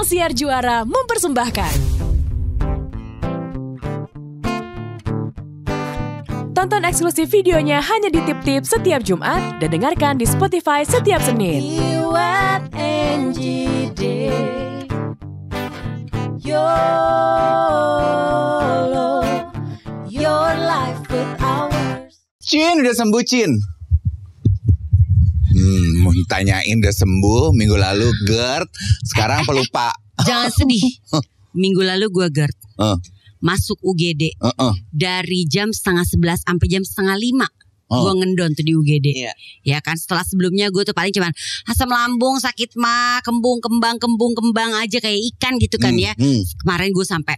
Siar Juara mempersembahkan. Tonton eksklusif videonya hanya di Tip-Tip setiap Jumat dan dengarkan di Spotify setiap Senin. IWNGD Your life with ours. Cin, udah sembuh Cin? Mau tanyain udah sembuh minggu lalu GERD, sekarang pelupa. Jangan sedih. Minggu lalu gue GERD. Masuk UGD. Dari jam 10:30 sampai jam 10:30. Gue ngendon tuh di UGD. Ya kan, setelah sebelumnya gue tuh paling cuman asam lambung, sakit mah, kembung kembang aja kayak ikan gitu kan ya. Kemarin gue sampai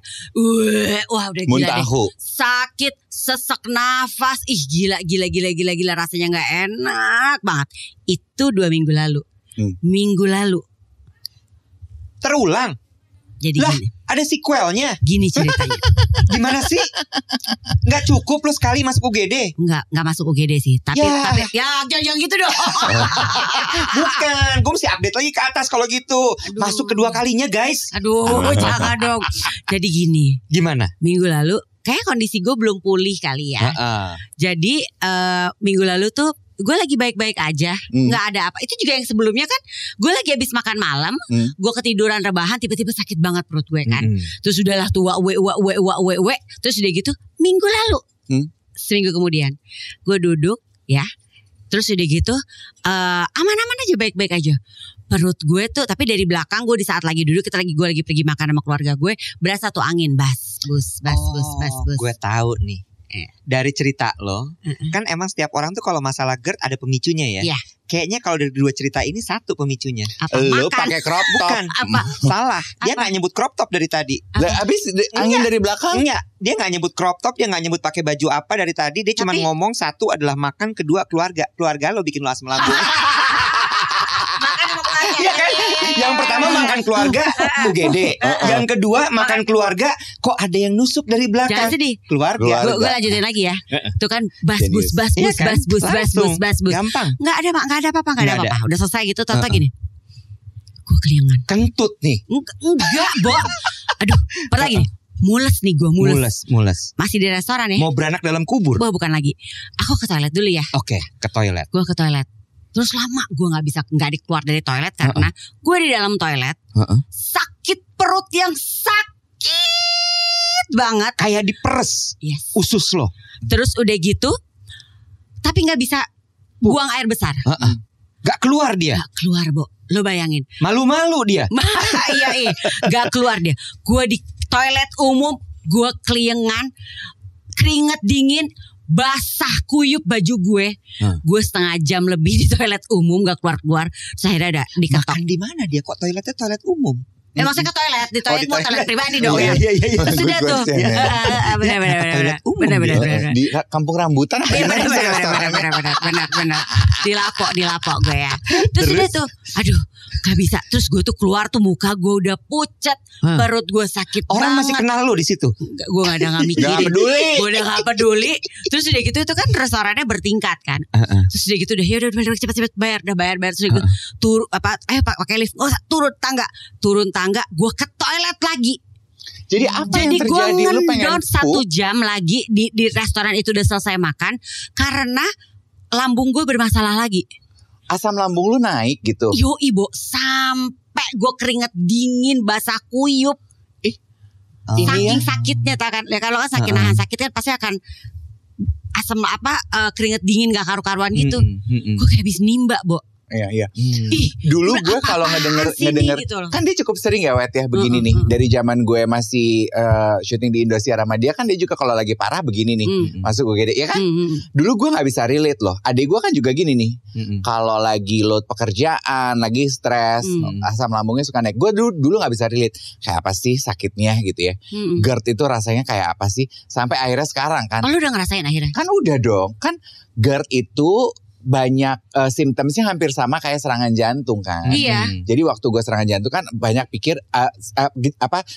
wah udah gila deh. Sakit, sesak nafas. Ih gila rasanya gak enak banget. Itu 2 minggu lalu. Minggu lalu terulang. jadi lah, gini. Ada sequelnya. Gini ceritanya. Gimana sih? Gak cukup lo sekali masuk UGD? Enggak masuk UGD sih. Tapi jangan gitu dong. Bukan, gue mesti update lagi ke atas kalau gitu. Masuk kedua kalinya guys. Jangan dong. Jadi gini. Gimana? Minggu lalu kayak kondisi gue belum pulih kali ya. Jadi minggu lalu tuh gue lagi baik-baik aja, nggak ada apa. Itu juga yang sebelumnya kan, gue lagi habis makan malam, gue ketiduran rebahan, tiba-tiba sakit banget perut gue kan. Terus udahlah tua, terus udah gitu, minggu lalu, seminggu kemudian, gue duduk ya, terus udah gitu, aman-aman aja, baik-baik aja. Perut gue tuh, tapi dari belakang gue di saat lagi duduk, gue lagi pergi makan sama keluarga gue, berasa tuh angin, bus. Gue tahu nih. Dari cerita lo, kan emang setiap orang tuh kalau masalah GERD ada pemicunya ya. Kayaknya kalau dari 2 cerita ini satu pemicunya. Lo pakai crop top. Bukan. Salah. Dia nggak nyebut crop top dari tadi. Abis angin dari belakang? Enggak. Dia nggak nyebut crop top. Dia nggak nyebut pakai baju apa dari tadi. Dia cuma ngomong satu adalah makan, kedua keluarga. Keluarga lo bikin lo asam lambung. Iya kan? Yang pertama makan keluarga UGD. Yang kedua makan keluarga. Kok ada yang nusuk dari belakang? Jangan sedih. Keluarga. Gue lanjutin lagi ya. Itu kan bus. Gampang. Nggak ada apa-apa. Udah selesai gitu. Tata gini. Gue keliangan. Kentut nih. Enggak, Bo. Aduh, pernah lagi nih. Mules nih gue, mules. Masih di restoran ya. Mau beranak dalam kubur? Bukan lagi. Aku ke toilet dulu ya. Oke, ke toilet. Gue ke toilet. Terus lama gue nggak keluar dari toilet karena gue di dalam toilet sakit perut yang sakit banget, kayak diperes. Usus lo. Terus udah gitu, tapi nggak bisa buang air besar. Gak keluar dia. Gak keluar, Bo. Lo bayangin. Malu-malu dia. Iya. Gak keluar dia. Gue di toilet umum, gue keliengan, keringet dingin, basah kuyup baju gue. Gue setengah jam lebih di toilet umum gak keluar-keluar. Terus akhirnya ada diketok. Makan di mana dia? Kok toiletnya toilet umum? Maksudnya ke toilet. Di toilet mau toilet pribadi dong ya. Iya. Sudah tuh. Benar. Di kampung rambutan. Benar. Dilapok gue ya. Terus udah tuh, aduh gak bisa. Terus gue tuh keluar tuh, muka gue udah pucat, perut gue sakit orang banget. Masih kenal lo di situ? Gue gak mikirin. Gue udah gak peduli. Terus udah gitu itu kan restorannya bertingkat kan. Terus udah gitu udah yaudah cepet bayar. Terus gitu pakai lift. Turun tangga, gue ke toilet lagi. Jadi apa yang terjadi? Jadi gue ngendon 1 jam lagi di restoran itu udah selesai makan karena lambung gue bermasalah lagi. Asam lambung lu naik gitu? Yo ibu, sampai gue keringet dingin, basah kuyup. Saking sakitnya kan. Ya kalau kan nahan sakit kan pasti akan asam keringet dingin gak karu-karuan gitu. Gue kayak habis nimba, Bo. Iya. Dulu gue kalau ngedenger gitu, kan dia cukup sering ya Wet ya begini nih. Dari zaman gue masih syuting di Indosiar sama dia kan dia juga kalau lagi parah begini nih masuk UGD ya kan. Dulu gue nggak bisa relate loh. Adik gue kan juga gini nih. Kalau lagi load pekerjaan, lagi stres, asam lambungnya suka naik. Gue dulu nggak bisa relate. Kayak apa sih sakitnya gitu ya. GERD itu rasanya kayak apa sih? Sampai akhirnya sekarang kan. Oh, lu udah ngerasain akhirnya? Kan udah dong. Kan GERD itu banyak simptomnya hampir sama kayak serangan jantung kan. Iya. Jadi waktu gue serangan jantung kan banyak pikir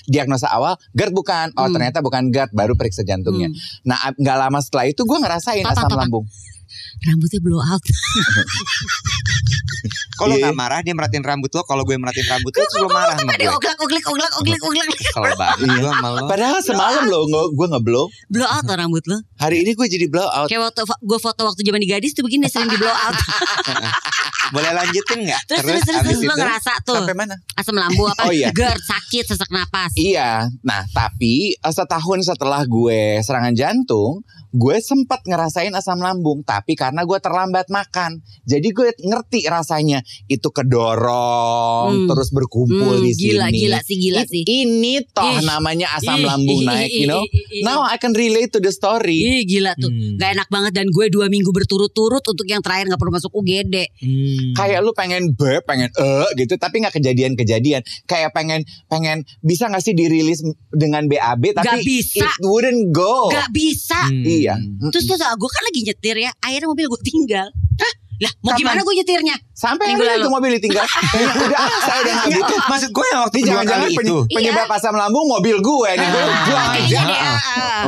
diagnosa awal GERD bukan. Oh ternyata bukan GERD, baru periksa jantungnya. Nah gak lama setelah itu gue ngerasain asam lambung. Rambutnya blow out. Kalau nggak marah dia merhatiin rambut lo, kalau gue merhatiin rambut lo terus lo marah sama gue. Oglek. Kesel banget gue sama lo. Padahal semalam lo gue nge-blow. Blow out lo rambut lo. Hari ini gue jadi blow out. Kayak waktu gue foto waktu zaman di gadis tuh begini sering di blow out. Boleh lanjutin nggak? Terus lo ngerasa tuh sampai mana? asam lambung apa? Oh, iya. GERD, sakit, sesak napas. Iya. Nah tapi setahun setelah gue serangan jantung, gue sempat ngerasain asam lambung, tapi karena gue terlambat makan, jadi gue ngerti rasanya itu kedorong, terus berkumpul di sini. Gila sih. Ini toh namanya asam lambung naik, you know. Now I can relate to the story. Gila tuh, gak enak banget dan gue 2 minggu berturut-turut untuk yang terakhir gak perlu masuk UGD. Kayak lu pengen gitu, tapi nggak kejadian. Kayak pengen bisa nggak sih dirilis dengan BAB, tapi gak bisa. It wouldn't go. Gak bisa. Iya. Terus gue kan lagi nyetir ya, akhirnya mobil gue tinggal. Lah mau gimana gue nyetirnya? Sampai hari itu mobil ditinggal. Udah saya udah nggak butuh. Maksud gue yang waktu jangan-jangan penyebab asam lambung mobil gue nih. Gue aja.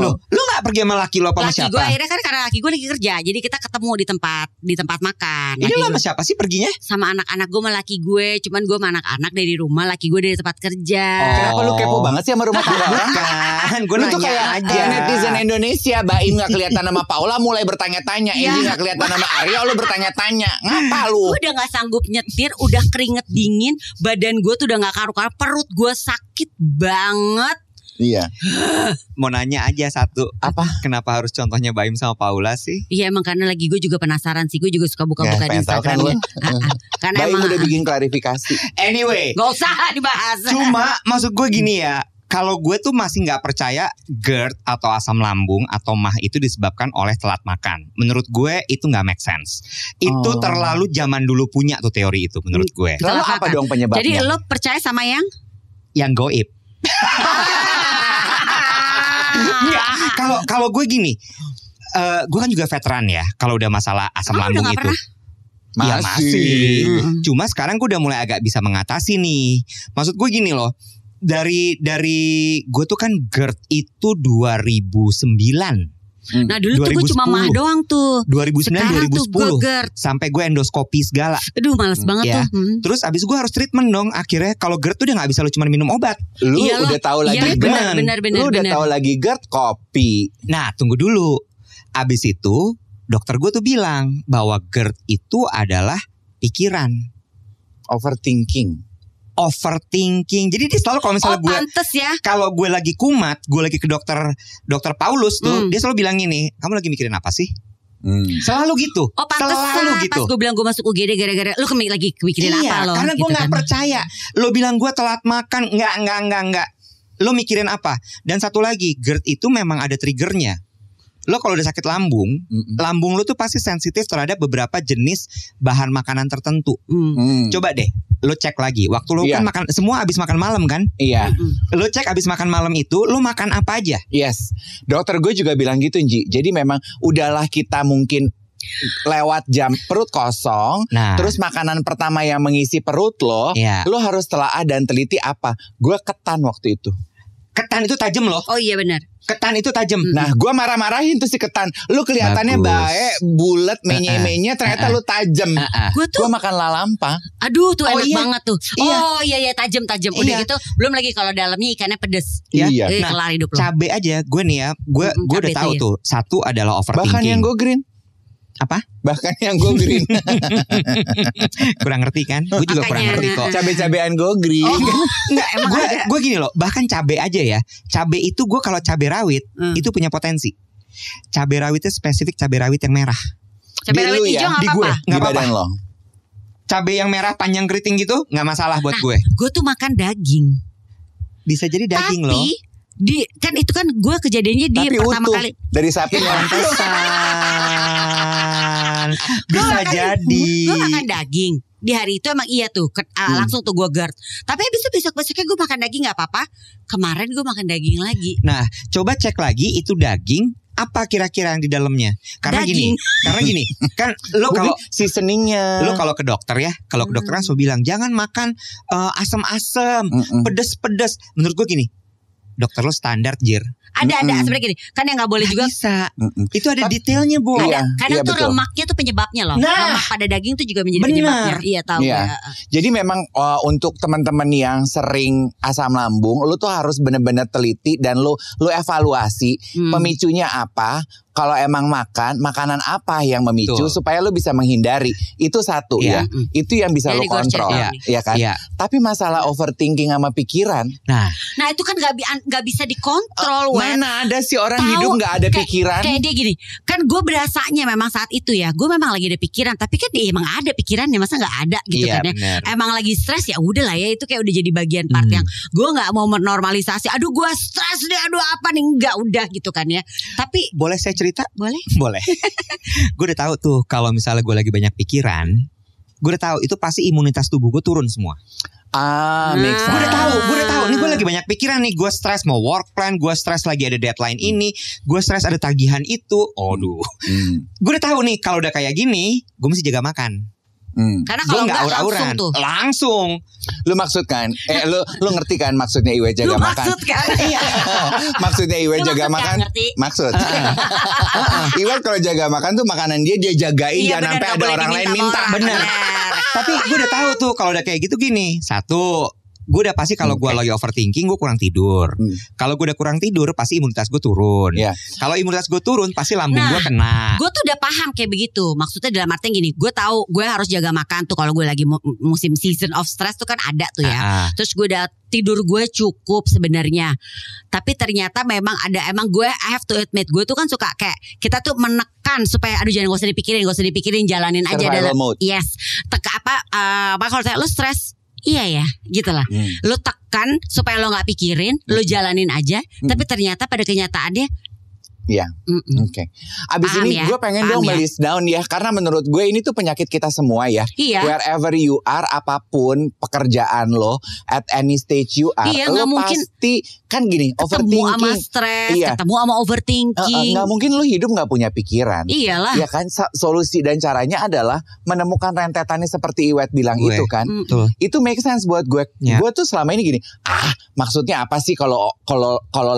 Lu nggak pergi sama laki lo apa sama siapa? Gue akhirnya kan karena laki gue lagi kerja, jadi kita ketemu di tempat makan. Ini lo sama siapa sih perginya? Sama anak-anak gue sama laki gue. Cuman gue sama anak-anak dari rumah, laki gue dari tempat kerja. Kenapa lu kepo banget sih sama rumah tangga orang? Bukan, gue nanya tuh kayak aja. Netizen Indonesia, Baim nggak kelihatan sama Paula mulai bertanya-tanya, Angie nggak kelihatan sama Arya, lu bertanya-tanya, ngapa lu? Gue udah nggak sanggup nyetir, udah keringet dingin, badan gue tuh udah nggak karu-karu, perut gue sakit banget. Iya. Mau nanya aja satu. Apa? Kenapa harus contohnya Baim sama Paula sih? Iya emang karena lagi gue juga penasaran sih. Gue juga suka buka-buka di Instagramnya. Karena Baim emang udah bikin klarifikasi. Anyway, gak usah dibahas. Cuma maksud gue gini ya, kalau gue tuh masih gak percaya GERD atau asam lambung atau MAH itu disebabkan oleh telat makan. Menurut gue itu gak make sense. Itu terlalu zaman dulu punya tuh teori itu menurut gue. Lalu apa dong penyebabnya? Jadi lo percaya sama yang goib? Kalau gue gini, gue kan juga veteran ya. Kalau udah masalah asam lambung itu, ya masih. Cuma sekarang gue udah mulai agak bisa mengatasi nih. Maksud gue gini loh, dari gue tuh kan GERD itu 2009. Nah dulu 2010. Tuh gue cuma MAH doang tuh. 2009 2010 sampai gue endoskopi segala. Aduh males banget ya. tuh. Terus abis gue harus treatment dong. Akhirnya kalau GERD tuh udah gak bisa lu cuma minum obat. Lu udah tahu lagi benar. Lu udah tahu lagi GERD kopi. Nah tunggu dulu. Abis itu dokter gue tuh bilang bahwa GERD itu adalah pikiran. Overthinking. Jadi dia selalu kalau misalnya gue ya. Kalau gue lagi kumat, gue lagi ke dokter Paulus tuh, dia selalu bilang gini, kamu lagi mikirin apa sih? Selalu gitu. Selalu gitu. Pas gue bilang gue masuk UGD gara-gara lu lagi mikirin apa lo? Karena gue gitu gak percaya. Lo bilang gue telat makan, enggak. Lo mikirin apa? Dan satu lagi, GERD itu memang ada triggernya. Lo kalau udah sakit lambung, lambung lo tuh pasti sensitif terhadap beberapa jenis bahan makanan tertentu. Coba deh, lo cek lagi. Waktu lo kan makan, semua abis makan malam kan? Iya. Lo cek abis makan malam itu, lo makan apa aja? Yes. Dokter gue juga bilang gitu, Nji. Jadi memang udahlah kita mungkin lewat jam perut kosong, terus makanan pertama yang mengisi perut lo harus telaah dan teliti apa. Gue ketan waktu itu. Ketan itu tajam loh. Oh iya benar. Ketan itu tajam. Nah gue marah-marahin tuh si ketan. Lu kelihatannya baik, bulat, menye-menye, ternyata lu tajam. Gue makan lalampa. Aduh tuh enak banget tuh. Oh iya tajam. Udah gitu belum lagi kalau dalamnya ikannya pedes. Iya. Kelar hidup lo. Cabe aja gue nih ya. Gue udah tahu tuh. Satu adalah overthinking. Bahkan yang go green. Apa? Bahkan yang go green. Kurang ngerti kan? Gue juga kurang ngerti kok. Cabe-cabean go green. Enggak, emang gue gini loh. Bahkan cabe aja ya. Cabe itu gue kalau cabe rawit itu punya potensi. Cabe rawitnya spesifik cabe rawit yang merah. Cabe rawit hijau di gue nggak apa-apa. Cabe yang merah panjang keriting gitu nggak masalah buat gue. Gue tuh makan daging. Bisa jadi daging loh. Kan itu kan gue kejadiannya di tapi pertama utuh, kali dari sapi yang bisa jadi. Gue makan daging di hari itu emang iya tuh langsung tuh gue GERD. Tapi habis itu besoknya gue makan daging nggak apa-apa. Kemarin gue makan daging lagi. Nah coba cek lagi itu daging apa kira-kira yang di dalamnya? Karena gini kan lo kalau seasoningnya, lo kalau ke dokter ya, kalau ke dokter kan selalu bilang jangan makan asam-asam, pedes-pedes. Menurut gue gini. dokter lo standar Jir. Ada sebenarnya gini, kan yang nggak boleh juga bisa. Itu ada detailnya, Bu. Kadang tuh lemaknya tuh penyebabnya loh. Lemak pada daging tuh juga menjadi penyebabnya. Iya tahu. Iya. Jadi memang untuk teman-teman yang sering asam lambung, lu tuh harus benar-benar teliti dan lu evaluasi pemicunya apa. Kalau emang makanan apa yang memicu supaya lu bisa menghindari. Itu satu ya. Itu yang bisa lu kontrol, ya kan? Tapi masalah overthinking sama pikiran. Nah itu kan nggak bisa dikontrol. Mana ada sih orang hidup nggak ada pikiran? Kayak dia gini, kan gue berasanya memang saat itu ya, gue memang lagi ada pikiran. Tapi kan emang ada pikirannya, masa nggak ada gitu kan ya? Emang lagi stres ya udah lah ya, itu kayak udah jadi bagian part yang gue nggak mau menormalisasi. Aduh gue stres deh, aduh apa nih, nggak udah gitu kan ya. Tapi boleh saya cerita? Boleh. Gue udah tahu tuh kalau misalnya gue lagi banyak pikiran, gue udah tahu itu pasti imunitas tubuh gue turun semua. Gue udah tahu. Nih gue lagi banyak pikiran nih, gue stres mau work plan, gue stres lagi ada deadline ini, gue stres ada tagihan itu. Gue udah tahu nih kalau udah kayak gini, gue mesti jaga makan. Karena kalau nggak aura-auran langsung. Lu maksud kan? Lu ngerti kan maksudnya Iwe jaga makan? Maksud kan? Iya. Maksudnya Iwe jaga makan. Maksud. Iwe kalau jaga makan tuh makanan dia jagain, jangan sampai ada orang lain minta. Bener. Tapi gue udah tahu tuh kalau udah kayak gitu gini. Satu, gue udah pasti kalau gue lagi overthinking gue kurang tidur. Kalau gue udah kurang tidur pasti imunitas gue turun. Kalau imunitas gue turun pasti lambung gue kena. Gue tuh udah paham kayak begitu. Maksudnya dalam artian gini, gue tahu gue harus jaga makan tuh kalau gue lagi musim season of stress tuh kan ada tuh ya. Terus gue udah tidur gue cukup sebenarnya. Tapi ternyata memang emang gue I have to admit, gue tuh kan suka kayak kita tuh menekan supaya aduh jangan gak usah dipikirin, jalanin aja dalam mode. Yes. Kalau saya lo stres, iya ya, gitu lah. Lo tekan supaya lo nggak pikirin, lo jalanin aja. Tapi ternyata pada kenyataannya, Oke. Abis ini gue pengen dong list down ya, karena menurut gue ini tuh penyakit kita semua ya. Wherever you are, apapun pekerjaan lo, at any stage you are, lo pasti kan gini, overthinking, ketemu sama stres, ketemu sama overthinking. Nggak mungkin lo hidup nggak punya pikiran. Iyalah. Ya kan, solusi dan caranya adalah menemukan rentetannya seperti Iwet bilang itu kan. Itu make sense buat gue. Gue tuh selama ini gini, maksudnya apa sih kalau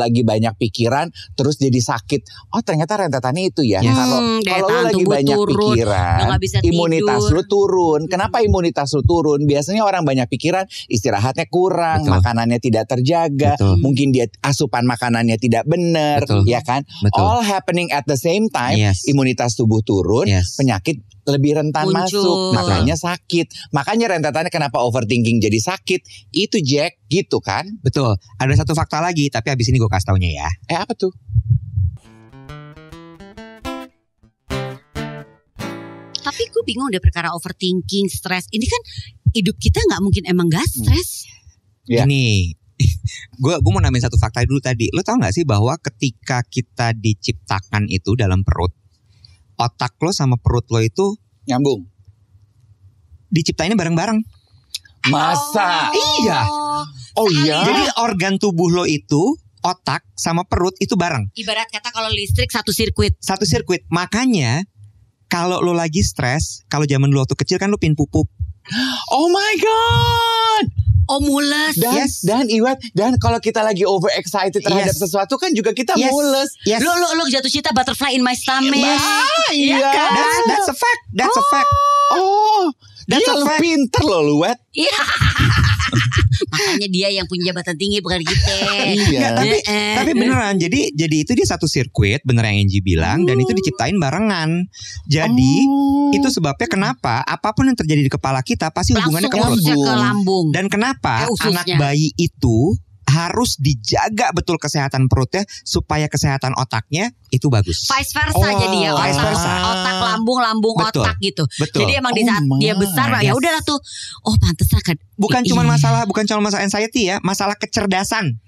lagi banyak pikiran terus jadi sakit? Oh ternyata rentetannya itu ya. Kalau lo lagi banyak pikiran, imunitas lo turun. Kenapa imunitas lo turun? Biasanya orang banyak pikiran, istirahatnya kurang, makanannya tidak terjaga, mungkin dia asupan makanannya tidak benar, ya kan? All happening at the same time. Imunitas tubuh turun, penyakit lebih rentan masuk, makanya sakit. Makanya rentetannya kenapa overthinking jadi sakit? Itu Jack, gitu kan? Betul. Ada satu fakta lagi, tapi abis ini gue kasih taunya ya. Apa tuh? Tapi gue bingung deh perkara overthinking, stres. Ini kan hidup kita nggak mungkin emang gak stres. Ini gue mau nambahin satu fakta dulu tadi. Lo tau gak sih bahwa ketika kita diciptakan itu dalam perut, otak lo sama perut lo itu nyambung. Diciptainnya bareng-bareng. Masa? Iya. Oh iya. Jadi organ tubuh lo itu, otak sama perut itu bareng. Ibarat kata kalau listrik satu sirkuit. Satu sirkuit. Makanya kalau lo lagi stres, kalau zaman lo waktu kecil kan lo pin pupuk. Oh my god. Oh mules. Dan Iwet, dan kalau kita lagi overexcited terhadap sesuatu kan juga kita mules. Lo jatuh cinta butterfly in my stomach. Iya kan? That's a fact. That's a fact. That's a fact. Pinter lo lu, Wet. Iya. Makanya dia yang punya jabatan tinggi bukan kita. Tapi beneran. Jadi itu dia satu sirkuit, bener yang Angie bilang, dan itu diciptain barengan. Jadi itu sebabnya kenapa apapun yang terjadi di kepala kita pasti hubungannya ke lambung. Dan kenapa anak bayi itu harus dijaga betul kesehatan perutnya supaya kesehatan otaknya itu bagus. Vice versa jadi ya, otak lambung otak gitu. Betul. Jadi emang di saat dia besar ya udahlah tuh. Oh pantesan kan. Bukan cuma masalah anxiety ya, masalah kecerdasan.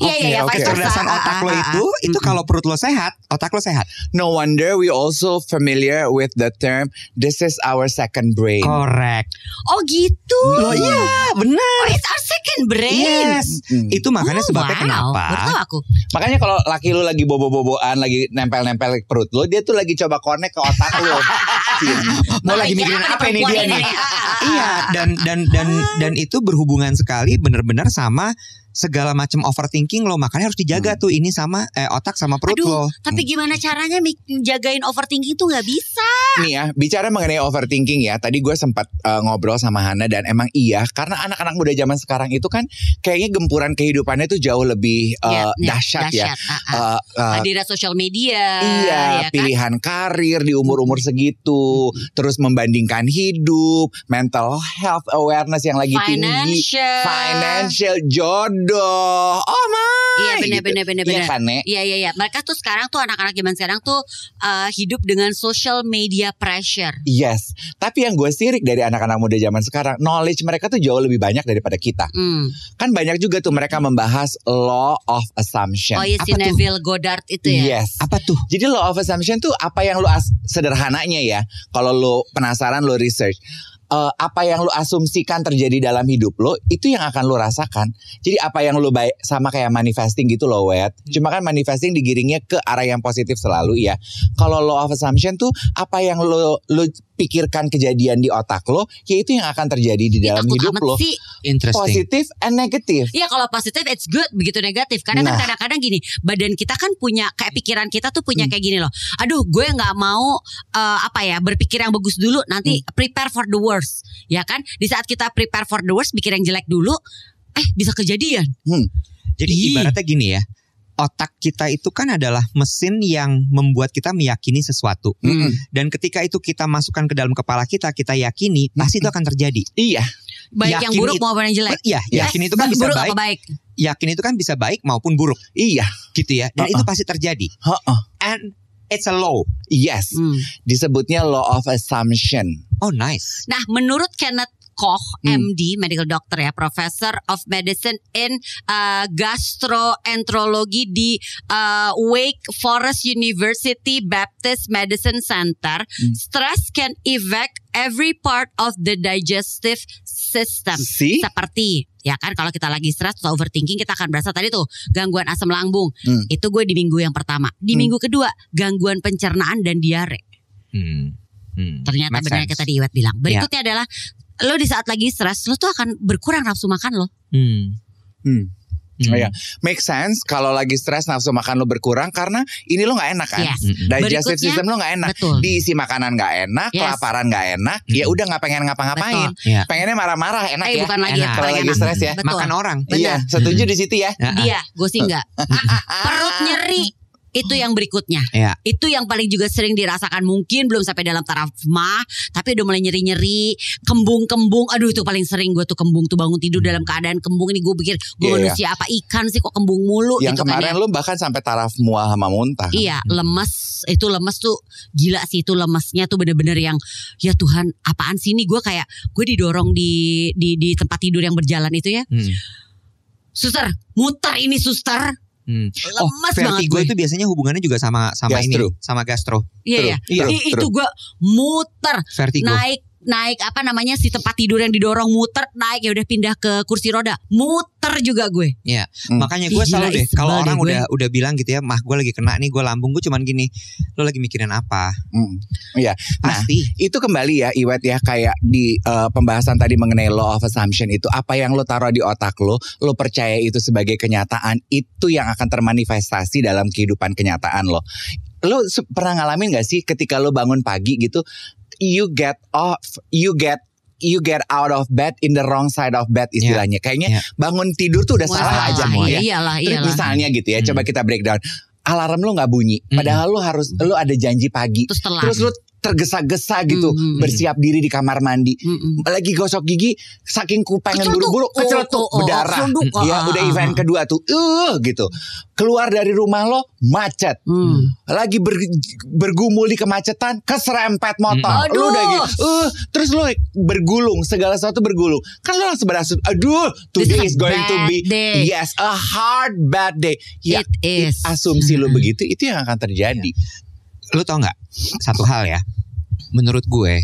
Iya, kecerdasan otak lo itu kalau perut lo sehat, otak lo sehat. No wonder we also familiar with the term this is our second brain. Correct. Oh gitu. Oh iya, benar. Oh, it's our second brain. Yes. Itu makanya sebabnya kenapa. Betul aku. Makanya kalau laki lu lagi bobo-boboan, lagi nempel-nempel perut lo, dia tuh lagi coba connect ke otak lo. Mau lagi mikirin apa ini dia nih. Iya, dan itu berhubungan sekali benar-benar sama segala macam overthinking lo, makanya harus dijaga tuh ini sama otak sama perut lo. Tapi gimana caranya jagain overthinking tuh nggak bisa. Nih ya, bicara mengenai overthinking ya, tadi gue sempat ngobrol sama Hana dan emang iya, karena anak-anak muda zaman sekarang itu kan kayaknya gempuran kehidupannya tuh jauh lebih dahsyat ya. Hadirnya sosial media. Iya, ya pilihan karir di umur-umur segitu, terus membandingkan hidup, mental health awareness yang lagi tinggi, financial, jodoh, oh my. Iya benar. Iya kan, Nek? Iya. Mereka tuh sekarang tuh anak-anak zaman sekarang tuh hidup dengan social media pressure. Yes, tapi yang gue sirik dari anak-anak muda zaman sekarang, knowledge mereka tuh jauh lebih banyak daripada kita. Kan banyak juga tuh mereka membahas law of assumption. Oh iya, si Neville Goddard itu ya. Yes. Apa tuh? Jadi law of assumption tuh apa yang lu sederhananya ya. Kalau lu penasaran lu research. Apa yang lu asumsikan terjadi dalam hidup lo, itu yang akan lu rasakan. Jadi apa yang lu baik, sama kayak manifesting gitu loh, Wet. Cuma kan manifesting digiringnya ke arah yang positif selalu ya. Kalau law of assumption tuh apa yang lu pikirkan kejadian di otak lo, ya itu yang akan terjadi di dalam hidup lo. Positif and negatif. Iya, kalau positif it's good, begitu negatif. Karena kan kadang-kadang gini, badan kita kan punya kayak pikiran kita tuh punya kayak gini loh. Aduh, gue nggak mau berpikir yang bagus dulu, nanti prepare for the worst, ya kan? Di saat kita prepare for the worst, pikir yang jelek dulu, bisa kejadian. Jadi ibaratnya gini ya. Otak kita itu kan adalah mesin yang membuat kita meyakini sesuatu. Dan ketika itu kita masukkan ke dalam kepala kita yakini, pasti itu akan terjadi. Iya. Baik yakin yang buruk maupun yang jelek. Iya, yakin itu kan bisa baik. Yakin itu kan bisa baik maupun buruk. Iya, gitu ya. Dan itu pasti terjadi. And it's a law. Yes. Disebutnya law of assumption. Oh, nice. Nah, menurut Kenneth Koch, MD, medical doctor ya, professor of medicine in gastroenterology di Wake Forest University Baptist Medicine Center, stress can affect every part of the digestive system. Seperti ya kan, kalau kita lagi stres atau overthinking, kita akan berasa tadi tuh gangguan asam lambung. Itu gue di minggu yang pertama. Di minggu kedua, gangguan pencernaan dan diare. Ternyata benar kata tadi Iwet bilang. Berikutnya adalah lo di saat lagi stres, lo tuh akan berkurang nafsu makan lo. Oh ya, make sense. Kalau lagi stres nafsu makan lo berkurang karena ini lo nggak enak kan. Digestive system lo nggak enak. Diisi makanan nggak enak, kelaparan nggak enak. Ya udah nggak pengen ngapa-ngapain. Pengennya marah-marah, enak ya. Bukan lagi kalau lagi stres ya. Makan orang. Iya, setuju di situ ya. Dia, gue sih enggak. Perut nyeri. Itu yang berikutnya. Itu yang paling juga sering dirasakan, mungkin belum sampai dalam taraf mah, tapi udah mulai nyeri-nyeri, kembung-kembung. Aduh, itu paling sering gue tuh kembung tuh, bangun tidur dalam keadaan kembung. Ini gue pikir gue manusia apa ikan sih kok kembung mulu. Yang gitu kemarin kan, lu bahkan sampai taraf mual sama muntah. Iya, lemes. Itu lemes tuh gila sih, itu lemesnya tuh bener-bener yang ya Tuhan, apaan sih ini, gue kayak gue didorong di tempat tidur yang berjalan itu ya. Suster, muter ini suster. Lemes vertigo itu biasanya hubungannya juga sama gastro. Ini, sama gastro. Iya. Itu gue muter, vertigo. naik apa namanya, si tempat tidur yang didorong muter, naik ya udah pindah ke kursi roda, muter juga gue. Iya. Makanya gue selalu deh kalau orang udah bilang gitu ya, mah gue lagi kena nih, gue lambung gue cuman gini, lo lagi mikirin apa? Iya. Pasti. Nah, itu kembali ya Iwet ya, kayak di pembahasan tadi mengenai law of assumption itu, apa yang lo taruh di otak lo percaya itu sebagai kenyataan, itu yang akan termanifestasi dalam kehidupan kenyataan lo. Lo pernah ngalamin gak sih ketika lo bangun pagi gitu, you get out of bed in the wrong side of bed istilahnya. Kayaknya bangun tidur tuh udah salah aja ya. Iyalah. Misalnya gitu ya, coba kita breakdown. Alarm lo gak bunyi, padahal lo ada janji pagi. Terus lo tergesa-gesa gitu, bersiap diri di kamar mandi, lagi gosok gigi, saking pengen buru-buru keceletuk berdarah. Ya udah event kedua tuh, gitu. Keluar dari rumah lo macet, lagi bergumul di kemacetan, keserempet motor, lo udah gitu, terus lo bergulung, segala sesuatu bergulung, kan lo langsung berasumsi, aduh, today is going to be a hard bad day. Ya, asumsi lo begitu, itu yang akan terjadi. Lo tau gak satu hal ya, menurut gue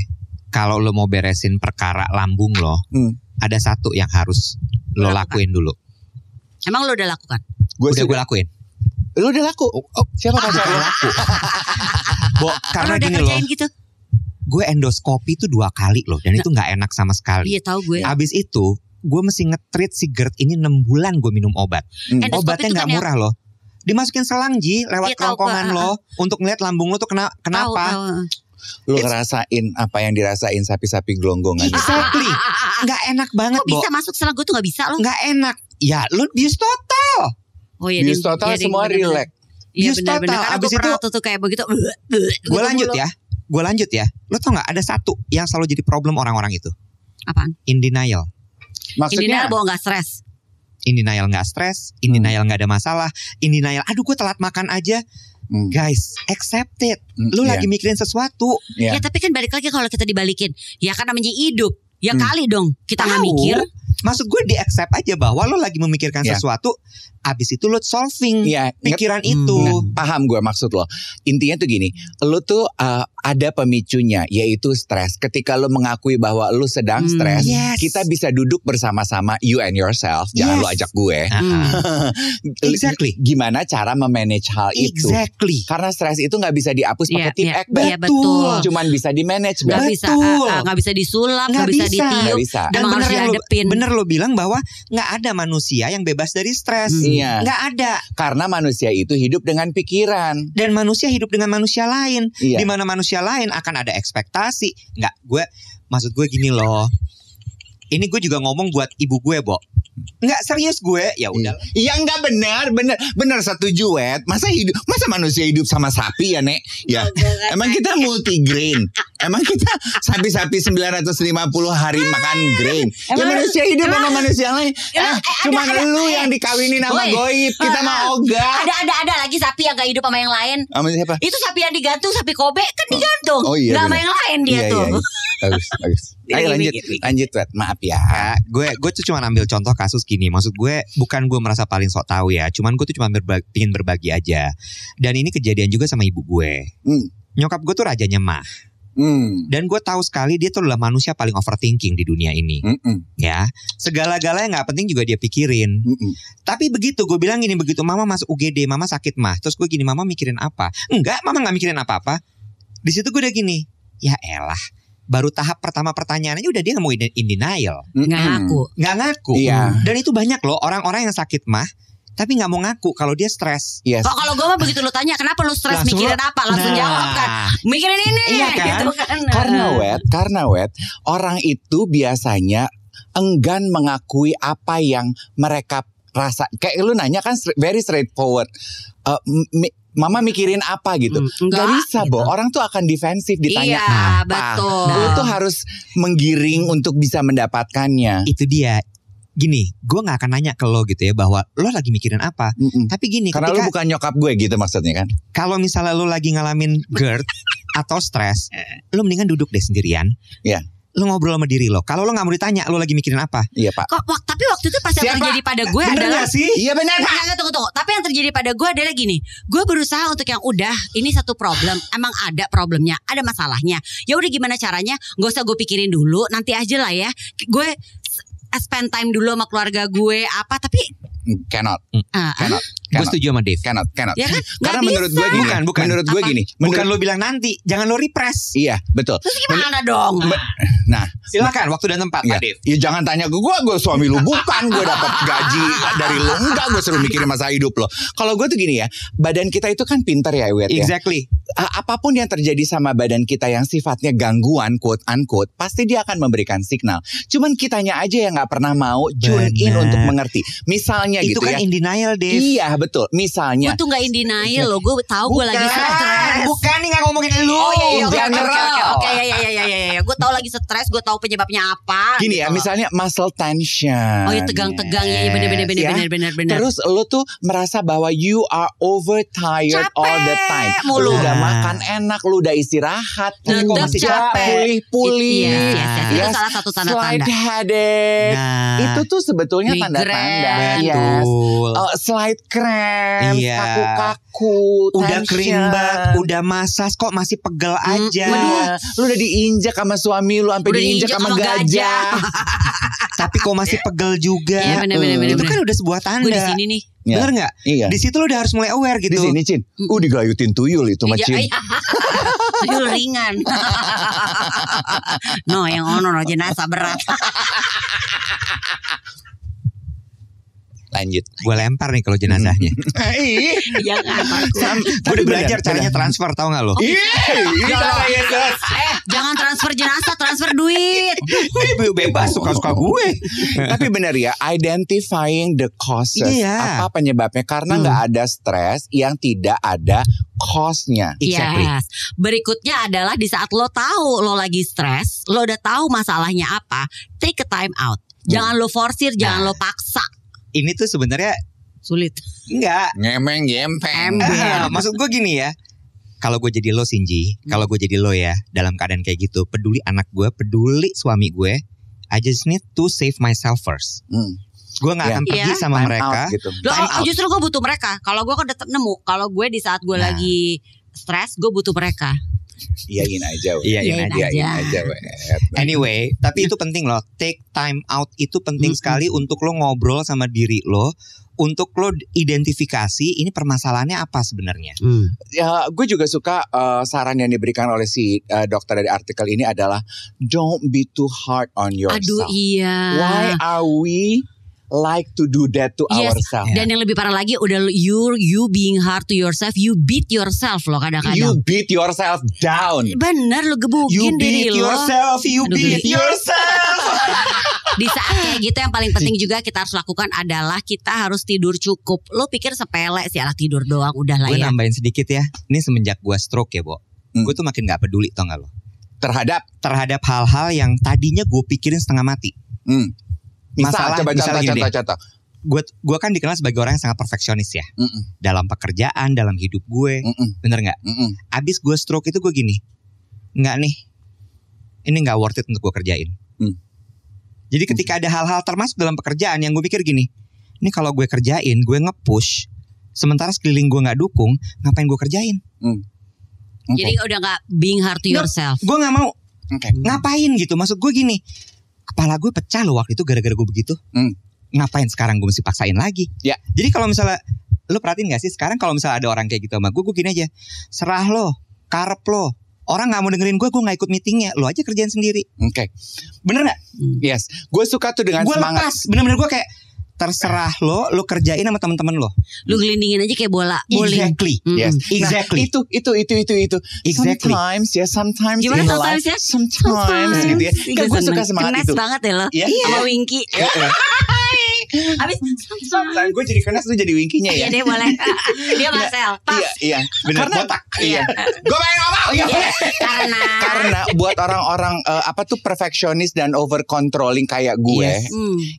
kalau lo mau beresin perkara lambung lo, ada satu yang harus lo lakuin dulu. Emang lo udah lakukan? Gue lakuin. Lo udah laku? Siapa pacar lo laku? Karena gini loh, gitu? Gue endoskopi tuh 2 kali loh, dan itu gak enak sama sekali. Iya tahu gue. Abis itu gue mesti nge-treat si GERD ini 6 bulan gue minum obat. Obatnya gak murah loh. Dimasukin selang Ji lewat kerongkongan lo untuk ngeliat lambung lo tuh kenapa. Lu ngerasain apa yang dirasain sapi-sapi gelonggongan. Exactly. Gak enak banget. Kok bisa masuk selang? Gue tuh gak bisa loh. Gak enak. Ya lu bius total. Oh iya, bius total semua relax. Iya bius benar-benar. total. Abis itu tuh kayak begitu. Gue lanjut ya. Lo tau gak ada satu yang selalu jadi problem orang-orang itu? Apaan? In denial. Maksudnya? In denial bahwa gak stres. In denial gak stres. In denial gak ada masalah. In denial aduh gue telat makan aja. Guys, accept it. Lu lagi mikirin sesuatu. Ya tapi kan balik lagi kalau kita dibalikin. Ya kan namanya hidup. Ya kali dong kita gak mikir. Maksud gue di-accept aja bahwa lo lagi memikirkan sesuatu. Abis itu lo solving pikiran itu. Paham gue maksud lo. Intinya tuh gini, lo tuh ada pemicunya yaitu stres. Ketika lo mengakui bahwa lo sedang stres, kita bisa duduk bersama-sama you and yourself. Jangan lo ajak gue. Exactly. Gimana cara memanage hal itu? Exactly. Karena stres itu nggak bisa dihapus pakai tip ek. Betul. Cuman bisa di manage. Gak bisa, gak bisa disulap, gak bisa ditiup. Dan bener yang bener lo bilang bahwa nggak ada manusia yang bebas dari stres. Iya. Nggak ada. Karena manusia itu hidup dengan pikiran. Dan manusia hidup dengan manusia lain. Iya. Di mana manusia lain akan ada ekspektasi. Maksud gue gini loh. Ini gue juga ngomong buat ibu gue, Bo. Nggak serius gue, ya udah. Iya nggak benar setuju Wet. Masa manusia hidup sama sapi ya Nek? Ya. Emang kita multigrain. Emang kita sapi-sapi 950 hari makan grain. Ya manusia hidup sama manusia lain. Cuma lu yang dikawinin sama goib. Kita mah ogah. Ada lagi sapi yang gak hidup sama yang lain. Sama siapa? Itu sapi yang digantung, sapi Kobe kan digantung. Gak sama yang lain dia tuh. Bagus. Ayo lanjut Wet. Maaf ya. Gue tuh cuma ambil contoh kasus gini. Maksud gue bukan gue merasa paling sok tahu ya. Cuman gue tuh cuma ingin berbagi aja. Dan ini kejadian juga sama ibu gue. Nyokap gue tuh rajanya mah. Dan gue tahu sekali dia tuh adalah manusia paling overthinking di dunia ini. Ya, segala-galanya nggak penting juga dia pikirin. Tapi begitu gue bilang gini, begitu mama masuk UGD, mama sakit mah. Terus gue gini, mama mikirin apa? Enggak, mama nggak mikirin apa-apa. Di situ gue udah gini, ya elah. Baru tahap pertama pertanyaannya udah dia nggak mau in denial. Nggak ngaku. Iya. Dan itu banyak loh orang-orang yang sakit mah. Tapi gak mau ngaku kalau dia stres. Kok kalau gue mah begitu lu tanya kenapa lu stres, mikirin apa, langsung jawab kan, mikirin ini. Iya kan? Gitu kan. Karena Wet, orang itu biasanya enggan mengakui apa yang mereka rasa. Kayak lu nanya kan very straightforward. Mama mikirin apa gitu. Gak bisa gitu. Orang tuh akan defensif ditanya apa. Betul. Lu tuh harus menggiring untuk bisa mendapatkannya. Itu dia. Gini, gue gak akan nanya ke lo gitu ya bahwa lo lagi mikirin apa. Tapi gini, karena lo bukan nyokap gue gitu maksudnya kan. Kalau misalnya lo lagi ngalamin GERD atau stres, lo mendingan duduk deh sendirian. Iya. Lo ngobrol sama diri lo. Kalau lo gak mau ditanya, lo lagi mikirin apa? Iya Pak. Tapi waktu itu pas yang terjadi pada gue adalah sih? Iya benar Pak. Tunggu. Tapi yang terjadi pada gue adalah gini. Gue berusaha untuk yang udah, ini satu problem. Emang ada problemnya, ada masalahnya. Ya udah gimana caranya? Gak usah gue pikirin dulu. Nanti aja lah ya. Gue spend time dulu sama keluarga gue apa. Tapi Cannot. Gue setuju sama Dave. Cannot. Ya kan? Karena menurut gue gini. Bukan. Menurut gue gini. Bukan lo bilang nanti. Jangan lo repress. Iya betul. Terus gimana dong? Nah silakan waktu dan tempat Pak Dave. Ya jangan tanya ke gue suami lu. Bukan gue dapat gaji dari lu. Enggak, gue suruh mikirin masa hidup lo. Kalau gue tuh gini ya. Badan kita itu kan pintar ya Wet ya. Exactly. Apapun yang terjadi sama badan kita yang sifatnya gangguan quote unquote, pasti dia akan memberikan signal. Cuman kitanya aja yang gak pernah mau tune in untuk mengerti. Misalnya itu gitu kan ya. in denial Dave. Iya betul. Misalnya gue tuh gak in denial loh. Gue tahu gue lagi stres. Bukan nih gak ngomongin lu. Oh iya General. Oke ya. Gue tahu lagi stres. Gue tahu penyebabnya apa. Gini ya, misalnya muscle tension. Oh ya tegang-tegang ya. Bener. Terus lo tuh merasa bahwa you are overtired all the time. Mulu. Lu udah makan enak, lu udah istirahat, tapi kok masih capek. pulih-pulih. Itu salah satu tanda-tanda. Slight headache. Itu tuh sebetulnya tanda-tanda. Betul. Slight cramp, kaku-kaku, udah tension. kering banget, udah masas kok masih pegel aja. Lu udah diinjak sama suami lu, sampai diinjak sama gajah. Tapi kok masih pegel juga. Iya, bener. Itu kan udah sebuah tanda. Gue di sini nih. Bener nggak? Iya. Di situ lu udah harus mulai aware gitu. Di sini Cin, digayutin tuyul itu macin. Tuyul ringan. No, yang ono jenazah berat. Lanjut. Gue lempar nih kalau jenazahnya. Gue udah belajar caranya transfer, tahu nggak lo? Jangan transfer jenazah, transfer duit. Bebas suka-suka gue. Tapi benar ya, identifying the causes. Iya. Apa penyebabnya? Karena nggak ada stres yang tidak ada cause-nya. Exactly. Yes. Berikutnya adalah di saat lo tahu lo lagi stres, lo udah tahu masalahnya apa, take a time out. Jangan lo forsir, jangan lo paksa. Ini tuh sebenarnya Sulit. enggak. Ngemeng gempeng. Maksud gue gini ya. Kalau gue jadi lo Sinji, kalau gue jadi lo ya, dalam keadaan kayak gitu, peduli anak gue, peduli suami gue, I just need to save myself first. Gue gak akan pergi sama Time mereka out gitu. Justru gue butuh mereka. Kalau gue kan tetap nemu. Kalau gue di saat gue lagi stres, gue butuh mereka. Iyain aja. Iyain aja. Anyway, tapi itu penting loh. Take time out itu penting sekali untuk lo ngobrol sama diri lo, untuk lo identifikasi ini permasalahannya apa sebenarnya. Ya, gue juga suka saran yang diberikan oleh si dokter dari artikel ini adalah don't be too hard on yourself. Aduh iya. Why are we like to do that to ourselves? Dan yang lebih parah lagi udah you being hard to yourself, you beat yourself loh kadang-kadang. You beat yourself down. Bener lo gebukin diri lo. You beat yourself. Di saat kayak gitu yang paling penting juga kita harus lakukan adalah kita harus tidur cukup. Lo pikir sepele sih alah tidur doang udah lah Gue ya. nambahin sedikit ya. Ini semenjak gue stroke ya, Bo. Gue tuh makin gak peduli, tau gak lo? Terhadap hal-hal yang tadinya gue pikirin setengah mati. Misal, coba contoh. Gue kan dikenal sebagai orang yang sangat perfeksionis ya. Dalam pekerjaan, dalam hidup gue. Bener gak? Abis gue stroke itu gue gini, nggak nih, ini gak worth it untuk gue kerjain. Jadi ketika ada hal-hal termasuk dalam pekerjaan yang gue pikir gini, ini kalau gue kerjain, gue nge-push, sementara sekeliling gue gak dukung, ngapain gue kerjain? Jadi udah gak being hard to yourself. Gue gak mau. Ngapain gitu? Maksud gue gini, kepala gue pecah loh waktu itu gara-gara gue begitu. Ngapain sekarang gue mesti paksain lagi? Ya. Jadi kalau misalnya, lo perhatiin gak sih sekarang kalau misalnya ada orang kayak gitu sama gue gini aja, serah lo, karep lo. Orang gak mau dengerin gue gak ikut meetingnya. Lo aja kerjain sendiri. Bener gak? Yes. Gue suka tuh dengan semangat. Gue lepas. Bener-bener gue kayak terserah lo kerjain sama temen-temen lo. Lu gelindingin aja kayak bola bowling. Exactly. Yes. Exactly. Nah, itu. Exactly. Sometimes Gimana in sometimes life, ya? Sometimes gitu ya. Kan gue suka semangat Kenes itu. banget ya lo. Sama Winky. Habis Sometimes gue jadi kenes tuh jadi Winky-nya ya. Iya dia boleh. Dia Marcel. Pas. Iya. Bener botak. Iya. Gue pengen ngomong. Karena buat orang-orang perfeksionis dan over controlling kayak gue,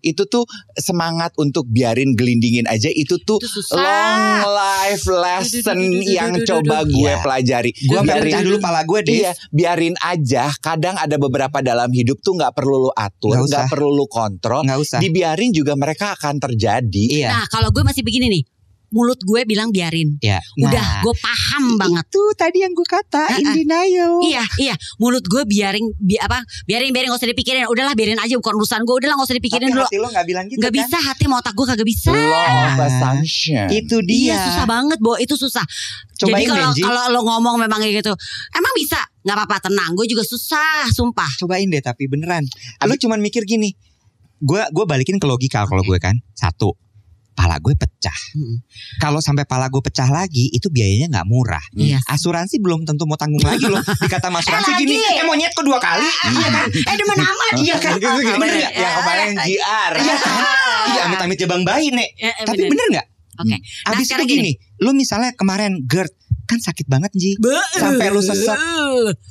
itu tuh semangat untuk biarin gelindingin aja itu tuh long life lesson yang coba gue pelajari. Gue pecah dulu pala gue deh. Iya, biarin aja. Kadang ada beberapa dalam hidup tuh nggak perlu lu atur, nggak perlu lu kontrol. Dibiarin juga mereka akan terjadi. Nah kalau gue masih begini nih, mulut gue bilang biarin. Udah gue paham banget. Itu tadi yang gue kata in denial. Iya. Mulut gue biarin gak usah dipikirin. Udahlah biarin aja bukan urusan gue. Udahlah gak usah dipikirin dulu. Hati lo gak bilang gitu gak kan? bisa hati mau otak gue kagak bisa. Law of assumption. Itu dia. Iya susah banget Bo. Itu susah. Cobain, jadi kalau lo ngomong memang kayak gitu, emang bisa? Gak apa-apa tenang. Gue juga susah sumpah. Cobain deh tapi beneran. Lo cuman mikir gini, Gue balikin ke logika kalau gue kan. Satu, pala gue pecah. Kalau sampai pala gue pecah lagi, itu biayanya nggak murah. Asuransi belum tentu mau tanggung lagi loh. Dikata mas asuransi gini, monyet kedua kali. Iya kan? Demen amat. Iya kan? Bener nggak? Yang kemarin GR. Iya, amit-amit jabang bayi nek. Tapi bener nggak? Oke. Abis itu gini, lo misalnya kemarin GERD kan sakit banget Ji. Sampai lo sesek.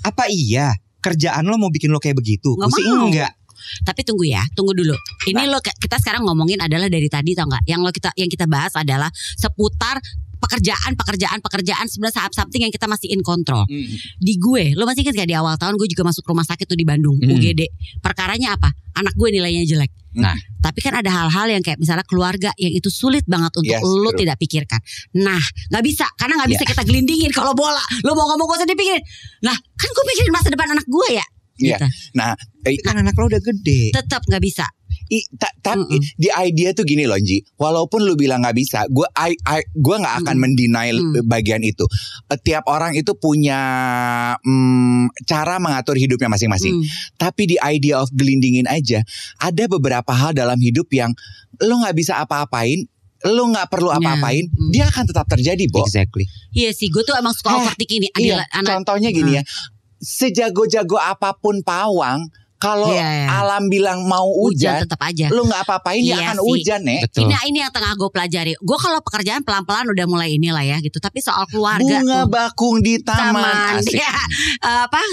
Apa iya kerjaan lo mau bikin lo kayak begitu? Gue sih enggak. Tapi tunggu dulu. Ini kita sekarang ngomongin adalah dari tadi tau nggak? Yang kita bahas adalah seputar pekerjaan sebenarnya something yang kita masih in control. Di gue, lo masih ingat gak di awal tahun gue juga masuk rumah sakit tuh di Bandung, UGD. Perkaranya apa? Anak gue nilainya jelek. Nah, tapi kan ada hal-hal yang kayak misalnya keluarga yang itu sulit banget untuk lo tidak pikirkan. Nah, nggak bisa karena nggak bisa kita gelindingin kalau bola. Lo mau ngomong gak usah dipikirin. Nah, kan gue pikirin masa depan anak gue ya. Iya. Gitu. Nah, kan anak lo udah gede. Tetap nggak bisa. Tapi di idea tuh gini loh Ji, walaupun lu bilang nggak bisa, gue nggak akan mendeny bagian itu. Tiap orang itu punya cara mengatur hidupnya masing-masing. Tapi di idea of gelindingin aja, ada beberapa hal dalam hidup yang lu nggak bisa apa-apain. Lu gak perlu apa-apain, dia akan tetap terjadi, Bo. Exactly. Iya sih, gue tuh emang suka overthinking ini. Contohnya gini ya, sejago-jago apapun pawang, kalau alam bilang mau hujan tetap aja. Lu gak apa-apain, dia akan hujan, Nek. Ini yang tengah gue pelajari. Gue kalau pekerjaan pelan-pelan udah mulai inilah ya gitu. Tapi soal keluarga bunga bakung di taman.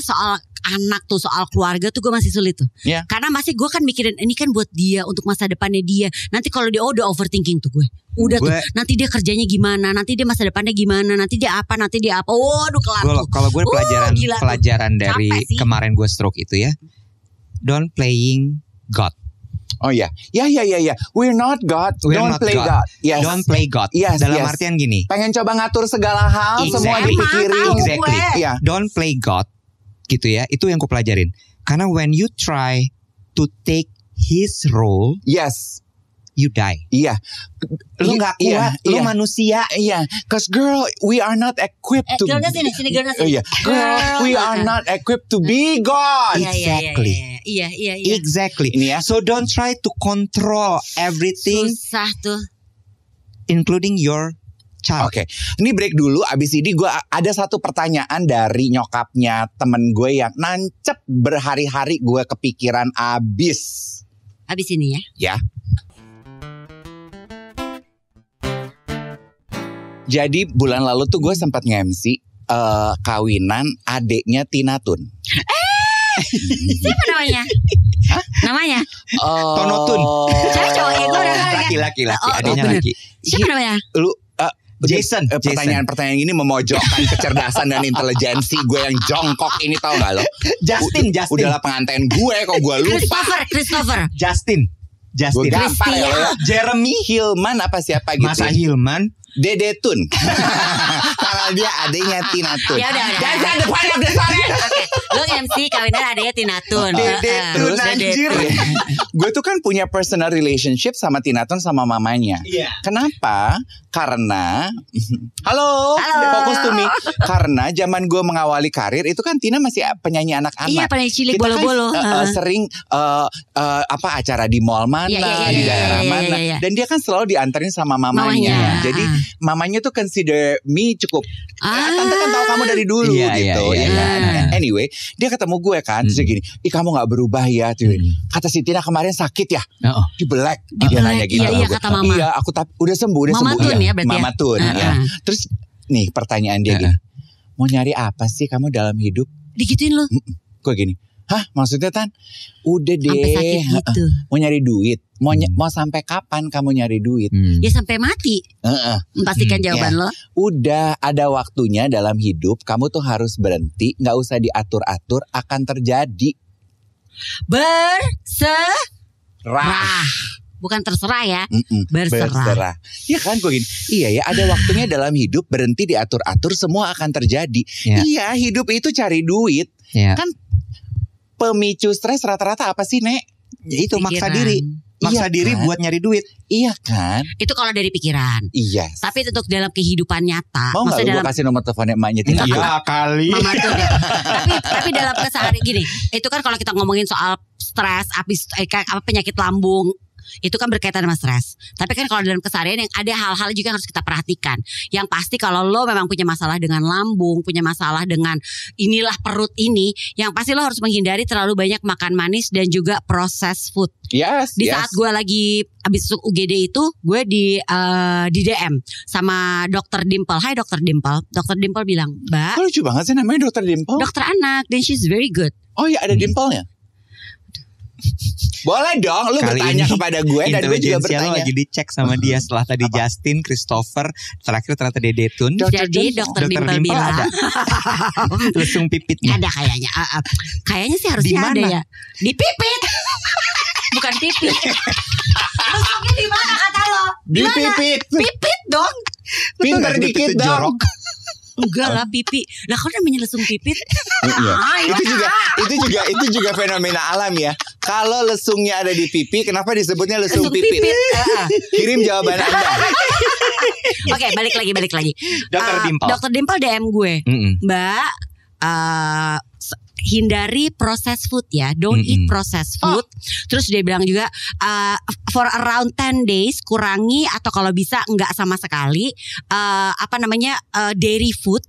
Soal anak tuh, soal keluarga tuh gue masih sulit tuh. Karena masih gue kan mikirin ini kan buat dia, untuk masa depannya dia. Nanti kalau dia udah overthinking tuh gue. Udah tuh, nanti dia kerjanya gimana, nanti dia masa depannya gimana, nanti dia apa. Waduh kelar tuh. Kalau gue pelajaran dari kemarin gue stroke itu ya. Don't playing God. Oh ya. We're not God. Don't play God. Yes. Don't play God. Yes, Dalam artian gini. Pengen coba ngatur segala hal, semua dipikirin. Exactly. Don't play God. Gitu ya, itu yang ku pelajarin. Karena when you try to take his role, yes, you die. Iya. Lu gak kuat, lu manusia. Iya. Cause girl, we are not equipped to. Girl sini. Girl, we are not equipped to be God. Exactly. Iya. Exactly. Ini ya. So don't try to control everything. Susah tuh. Including your child. Oke, ini break dulu. Abis ini gue ada satu pertanyaan dari nyokapnya temen gue yang nancep berhari-hari gue kepikiran abis ini ya. Ya. Jadi bulan lalu tuh gue sempat nge-MC kawinan adeknya Tina Tun. Siapa namanya? Namanya? Tonotun. Cewek cowok gue laki-laki. Adeknya laki. Siapa namanya? Lu Jason. Pertanyaan ini memojokkan kecerdasan dan intelijensi gue yang jongkok ini, tau gak lo? Justin. Udahlah pengantin gue kok gue lupa. Christopher. Justin. Gue gampar ya. Jeremy Hilman apa siapa gitu. Masa Hilman? Dede Tun. Karena dia adanya Tina Tun. Ya udah. That's not the point of the story. Oke, lu MC kawinan adanya Tina Tun. Dede Tun anjir. Gue tuh kan punya personal relationship sama Tina Tun sama mamanya. Kenapa? Karena Halo. Fokus to me. Karena zaman gue mengawali karir itu kan Tina masih penyanyi anak-anak. Iya, penyanyi cilik bolo-bolo. Sering acara di mall mana, di daerah mana. Dan dia kan selalu dianterin sama mamanya. Jadi mamanya tuh consider me cukup. Tante kan tahu kamu dari dulu gitu. Anyway, dia ketemu gue kan, terus gini, kamu nggak berubah ya. Kata si Tina kemarin sakit ya, di belek. Dia nanya gitu. Iya kata mama. Iya, aku udah sembuh. Mama Tun ya berarti. Mama Tun. Terus nih pertanyaan dia gini, mau nyari apa sih kamu dalam hidup? Digituin lu. Gue gini, hah maksudnya Tan? Udah deh. Sampai sakit gitu. Mau nyari duit. Mau sampai kapan kamu nyari duit? Ya sampai mati. Pastikan jawaban lo. Udah ada waktunya dalam hidup. Kamu tuh harus berhenti. Gak usah diatur-atur. Akan terjadi. Berserah. Bukan terserah ya. Berserah. Ya kan gue gini. Iya ya, ada waktunya dalam hidup. Berhenti diatur-atur. Semua akan terjadi. Iya, hidup itu cari duit. Kan pemicu stres rata-rata apa sih, Nek? Ya itu maksa diri. Maksa diri buat nyari duit. Iya kan? Itu kalau dari pikiran. Iya. Tapi untuk dalam kehidupan nyata. Mau gak gue kasih nomor teleponnya emaknya Tina? Iya kali. Mama tuh ya. Tapi dalam keseharian gini. Itu kan kalau kita ngomongin soal stres, penyakit lambung. Itu kan berkaitan sama stres. Tapi kan kalau dalam keseharian yang ada hal-hal juga yang harus kita perhatikan. Yang pasti kalau lo memang punya masalah dengan lambung, punya masalah dengan inilah perut ini, yang pasti lo harus menghindari terlalu banyak makan manis dan juga proses food. Di saat gue lagi abis UGD itu, gue di DM sama Dr. Dimple. Hai Dr. Dimple. Dr. Dimple bilang, Mbak, lucu banget sih namanya Dr. Dimple. Dokter anak, dan she's very good. Oh ya, ada dimple-nya. Boleh dong, lu kali bertanya kepada gue dan gue juga bertanya. Lagi dicek sama dia setelah tadi Justin, Christopher, terakhir ternyata Dede Tun. Jadi Dr. Dimple bilang ada. Lesung pipitnya. Ada kayaknya. Kayaknya sih harusnya ada ya. Di pipit. Bukan pipit. Lesungnya di mana kata lo? Di pipit. Pipit dong. Pintar dikit dong. Enggak lah pipi. Lah kau namanya lesung pipit. Iya. Itu juga fenomena alam ya. Kalau lesungnya ada di pipi, kenapa disebutnya lesung pipit? Kirim jawaban Anda. Oke, balik lagi. Dokter Dimple DM gue. Mbak, hindari processed food ya. Don't eat processed food. Terus dia bilang juga for around 10 days kurangi atau kalau bisa enggak sama sekali dairy food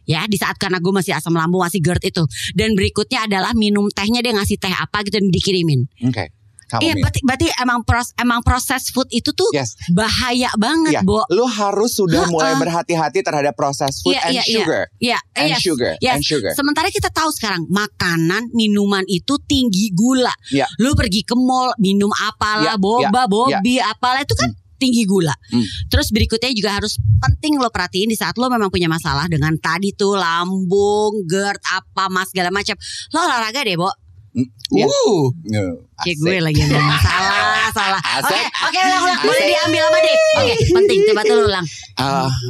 ya, di saat karena gue masih asam lambung, masih GERD itu. Dan berikutnya adalah minum tehnya, dia ngasih teh apa gitu dan dikirimin. Oke. Iya, berarti emang proses food itu tuh bahaya banget, Bo. Lu harus sudah mulai berhati-hati terhadap proses food and sugar. And sugar. Sementara kita tahu sekarang makanan, minuman itu tinggi gula. Lu pergi ke mall minum apalah, boba, bobi, apalah itu kan tinggi gula. Terus berikutnya juga harus penting lo perhatiin di saat lo memang punya masalah dengan tadi tuh lambung, GERD, apa mas segala macam. Lo olahraga deh, Bo. Kayak gue lagi yang salah. Oke, ulang. Boleh diambil sama Dave. Oke, penting. Coba tuh ulang.